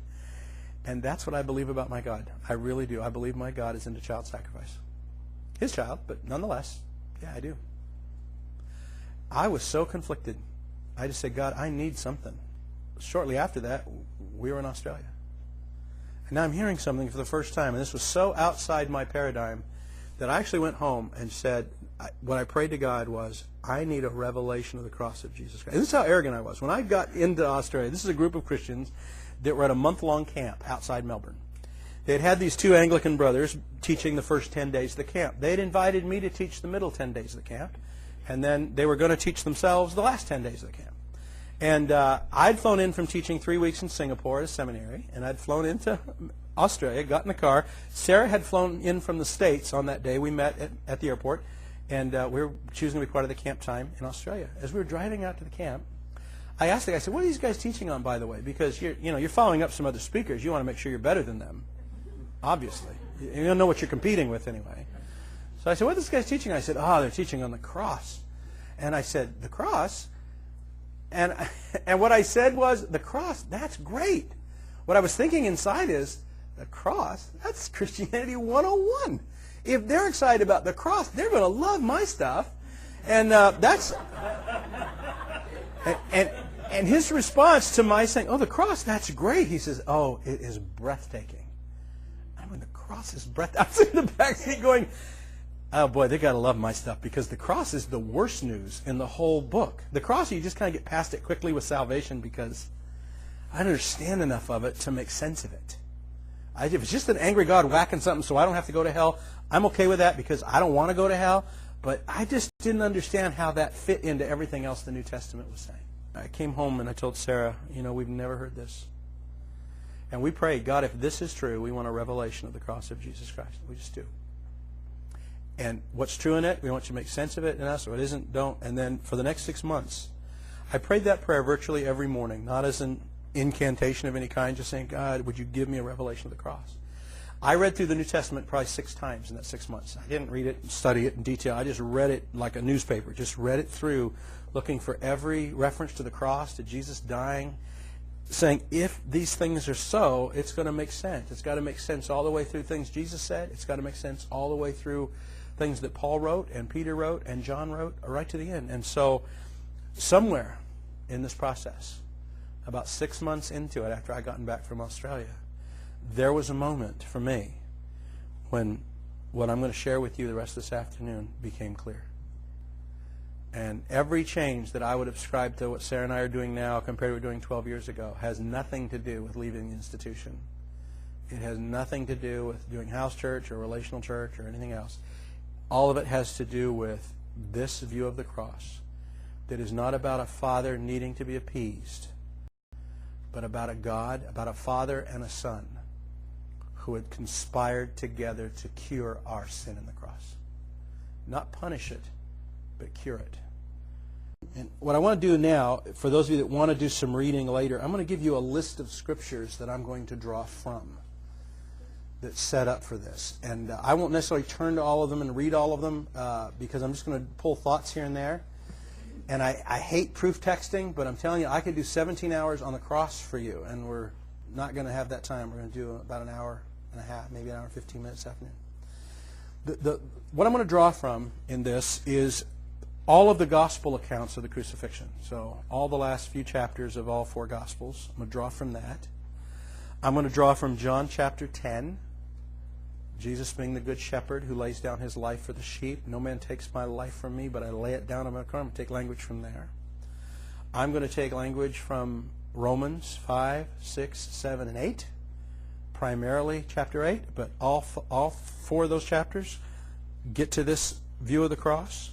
A: and that's what I believe about my God. I really do. I believe my God is into child sacrifice. His child, but nonetheless, yeah, I do. I was so conflicted. I just said, God, I need something. Shortly after that, we were in Australia. And now I'm hearing something for the first time, and this was so outside my paradigm that I actually went home and said, what I prayed to God was, I need a revelation of the cross of Jesus Christ. And this is how arrogant I was. When I got into Australia, this is a group of Christians that were at a month-long camp outside Melbourne. They had these two Anglican brothers teaching the first 10 days of the camp. They had invited me to teach the middle 10 days of the camp, and then they were going to teach themselves the last 10 days of the camp. And I'd flown in from teaching 3 weeks in Singapore at a seminary, and I'd flown into Australia, got in the car. Sarah had flown in from the States on that day. We met at the airport, and we were choosing to be part of the camp time in Australia. As we were driving out to the camp, I asked the guy, I said, what are these guys teaching on, by the way? Because you're following up some other speakers. You want to make sure you're better than them, obviously. You don't know what you're competing with anyway. So I said, what are these guys teaching? I said, they're teaching on the cross. And I said, the cross? And what I said was, the cross, that's great. What I was thinking inside is, the cross, that's Christianity 101. If they're excited about the cross, they're going to love my stuff. And that's... And his response to my saying, the cross, that's great. He says, it is breathtaking. I mean, the cross is breathtaking. I was in the back seat going, oh boy, they got to love my stuff, because the cross is the worst news in the whole book. The cross, you just kind of get past it quickly with salvation because I don't understand enough of it to make sense of it. If it's just an angry God whacking something so I don't have to go to hell, I'm okay with that because I don't want to go to hell. But I just didn't understand how that fit into everything else the New Testament was saying. I came home and I told Sarah, we've never heard this. And we prayed, God, if this is true, we want a revelation of the cross of Jesus Christ. We just do. And what's true in it, we want you to make sense of it in us. What isn't, don't. And then for the next 6 months, I prayed that prayer virtually every morning, not as an incantation of any kind, just saying, God, would you give me a revelation of the cross? I read through the New Testament probably 6 times in that 6 months. I didn't read it and study it in detail. I just read it like a newspaper, just read it through, looking for every reference to the cross, to Jesus dying. saying, if these things are so, it's going to make sense. It's got to make sense all the way through things Jesus said. It's got to make sense all the way through things that Paul wrote and Peter wrote and John wrote, right to the end. And so somewhere in this process, about 6 months into it, after I'd gotten back from Australia, there was a moment for me when what I'm going to share with you the rest of this afternoon became clear. And every change that I would ascribe to what Sarah and I are doing now compared to what we were doing 12 years ago has nothing to do with leaving the institution. It has nothing to do with doing house church or relational church or anything else. All of it has to do with this view of the cross that is not about a father needing to be appeased, but about a God, about a father and a son who had conspired together to cure our sin in the cross. Not punish it, but cure it. And what I want to do now, for those of you that want to do some reading later, I'm going to give you a list of scriptures that I'm going to draw from that's set up for this. And I won't necessarily turn to all of them and read all of them because I'm just going to pull thoughts here and there. And I hate proof texting, but I'm telling you, I could do 17 hours on the cross for you, and we're not going to have that time. We're going to do about an hour and a half, maybe an hour and 15 minutes this afternoon. What I'm going to draw from in this is all of the gospel accounts of the crucifixion. So all the last few chapters of all 4 gospels. I'm going to draw from that. I'm going to draw from John chapter 10. Jesus being the good shepherd who lays down his life for the sheep. No man takes my life from me, but I lay it down on my cross. I'm going to take language from there. I'm going to take language from Romans 5, 6, 7, and 8. Primarily chapter 8, but all 4 of those chapters get to this view of the cross.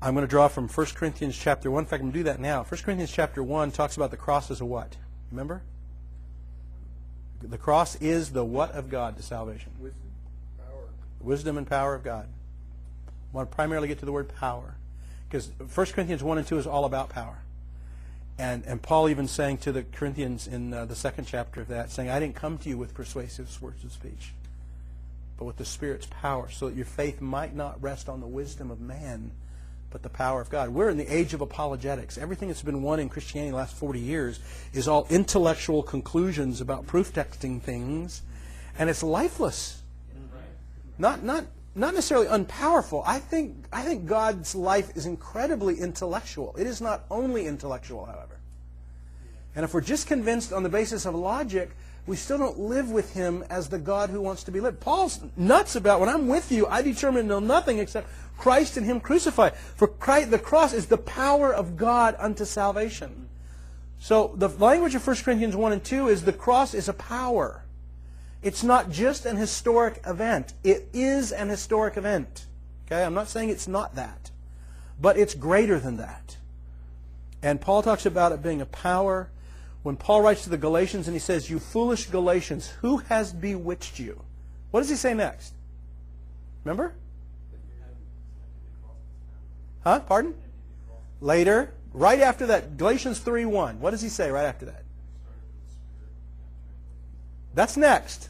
A: I'm going to draw from 1 Corinthians chapter 1. In fact, I'm going to do that now. 1 Corinthians chapter 1 talks about the cross as a what? Remember? The cross is the what of God to salvation?
B: Wisdom, power.
A: Wisdom and power of God. I want to primarily get to the word power, because 1 Corinthians 1 and 2 is all about power. And Paul even saying to the Corinthians in the 2nd chapter of that, saying, I didn't come to you with persuasive words of speech, but with the Spirit's power, so that your faith might not rest on the wisdom of man, but the power of God. We're in the age of apologetics. Everything that's been won in Christianity the last 40 years is all intellectual conclusions about proof texting things, and it's lifeless. Not necessarily unpowerful. I think God's life is incredibly intellectual. It is not only intellectual, however. And if we're just convinced on the basis of logic, we still don't live with him as the God who wants to be lived. Paul's nuts about, when I'm with you, I determine to know nothing except Christ and him crucified. For Christ, the cross is the power of God unto salvation. So the language of 1 Corinthians 1 and 2 is the cross is a power. It's not just an historic event. It is an historic event. Okay, I'm not saying it's not that. But it's greater than that. And Paul talks about it being a power. When Paul writes to the Galatians and he says, you foolish Galatians, who has bewitched you? What does he say next? Remember? Huh? Pardon? Later, right after that, Galatians 3:1. What does he say right after that? That's next.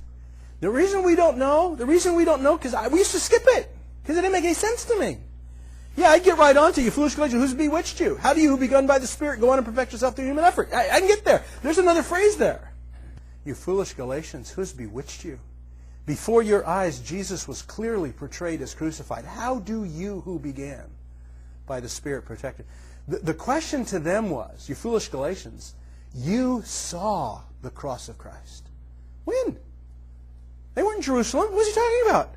A: The reason we don't know, because we used to skip it, because it didn't make any sense to me. Yeah, I'd get right on to you, foolish Galatians, who's bewitched you? How do you, who begun by the Spirit, go on and perfect yourself through human effort? I can get there. There's another phrase there. You foolish Galatians, who's bewitched you? Before your eyes, Jesus was clearly portrayed as crucified. How do you, who began by the Spirit, protect it? The question to them was, you foolish Galatians, you saw the cross of Christ. When? They weren't in Jerusalem. What was he talking about?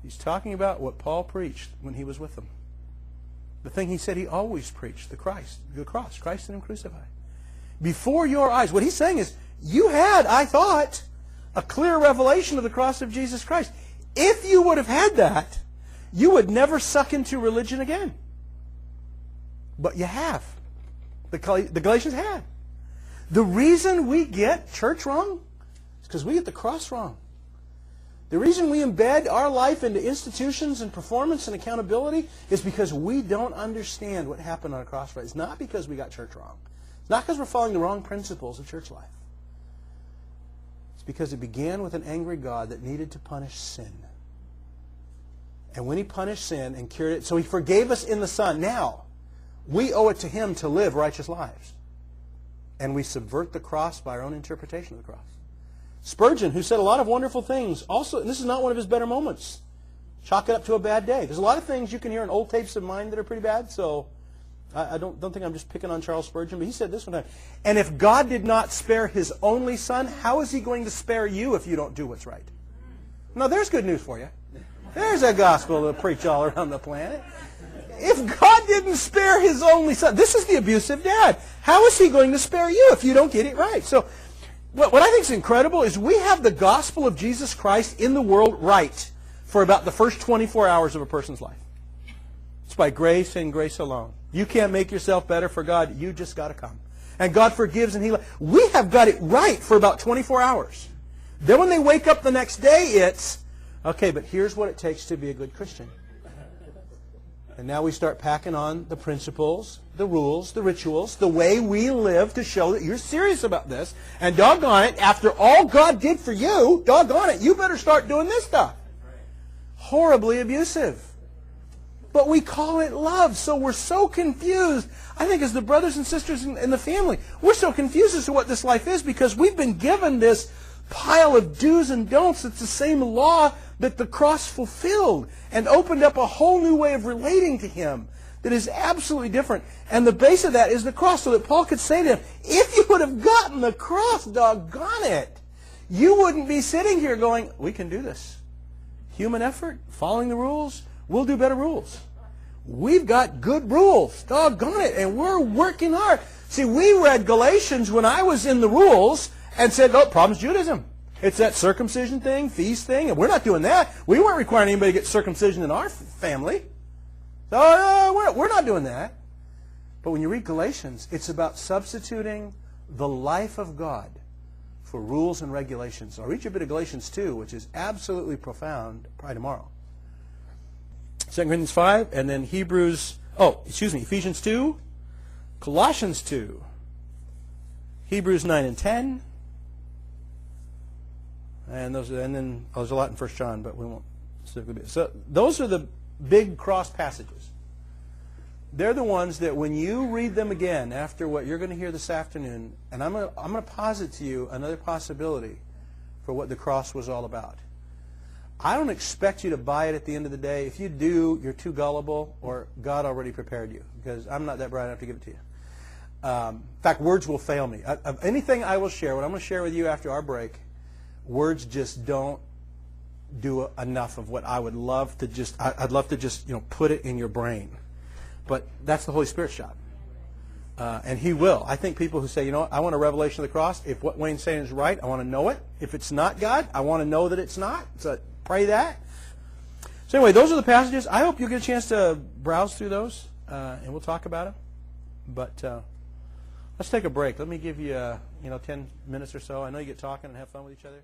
A: He's talking about what Paul preached when he was with them. The thing he said he always preached, the cross, Christ and him crucified. Before your eyes, what he's saying is, you had, I thought, a clear revelation of the cross of Jesus Christ. If you would have had that, you would never suck into religion again. But you have. The Galatians had. The reason we get church wrong is because we get the cross wrong. The reason we embed our life into institutions and performance and accountability is because we don't understand what happened on a cross. It's not because we got church wrong. It's not because we're following the wrong principles of church life. It's because it began with an angry God that needed to punish sin. And when he punished sin and cured it, so he forgave us in the Son. Now, we owe it to him to live righteous lives. And we subvert the cross by our own interpretation of the cross. Spurgeon, who said a lot of wonderful things, also, and this is not one of his better moments. Chalk it up to a bad day. There's a lot of things you can hear in old tapes of mine that are pretty bad, so I don't think I'm just picking on Charles Spurgeon, but he said this one time, and if God did not spare his only son, how is he going to spare you if you don't do what's right? Now, there's good news for you. There's a gospel to preach all around the planet. If God didn't spare his only son, this is the abusive dad. How is he going to spare you if you don't get it right? So what I think is incredible is we have the gospel of Jesus Christ in the world right for about the first 24 hours of a person's life. It's by grace and grace alone. You can't make yourself better for God. You just got to come. And God forgives and He... We have got it right for about 24 hours. Then when they wake up the next day, it's, okay, but here's what it takes to be a good Christian. And now we start packing on the principles, the rules, the rituals, the way we live to show that you're serious about this. And doggone it, after all God did for you, doggone it, you better start doing this stuff. Horribly abusive. But we call it love, so we're so confused. I think as the brothers and sisters in the family, we're so confused as to what this life is because we've been given this pile of do's and don'ts. It's the same law that the cross fulfilled and opened up a whole new way of relating to Him that is absolutely different. And the base of that is the cross, so that Paul could say to them, if you would have gotten the cross, doggone it, you wouldn't be sitting here going, we can do this. Human effort, following the rules, we'll do better rules. We've got good rules, doggone it, and we're working hard. See, we read Galatians when I was in the rules and said, oh, problem's Judaism. It's that circumcision thing, feast thing, and we're not doing that. We weren't requiring anybody to get circumcision in our family. So we're not doing that. But when you read Galatians, it's about substituting the life of God for rules and regulations. I'll read you a bit of Galatians 2, which is absolutely profound, probably tomorrow. 2 Corinthians 5, and then Ephesians 2, Colossians 2, Hebrews 9 and 10, and then there's a lot in 1 John, but we won't specifically be. So those are the big cross passages. They're the ones that when you read them again after what you're going to hear this afternoon, and I'm going to posit to you another possibility for what the cross was all about. I don't expect you to buy it at the end of the day. If you do, you're too gullible, or God already prepared you, because I'm not that bright enough to give it to you. In fact, words will fail me. Anything I will share, what I'm going to share with you after our break, words just don't do enough of what I would love to just, I'd love to just, put it in your brain. But that's the Holy Spirit's job. And He will. I think people who say, I want a revelation of the cross. If what Wayne's saying is right, I want to know it. If it's not God, I want to know that it's not. So pray that. So anyway, those are the passages. I hope you get a chance to browse through those, and we'll talk about them. But let's take a break. Let me give you, 10 minutes or so. I know you get talking and have fun with each other.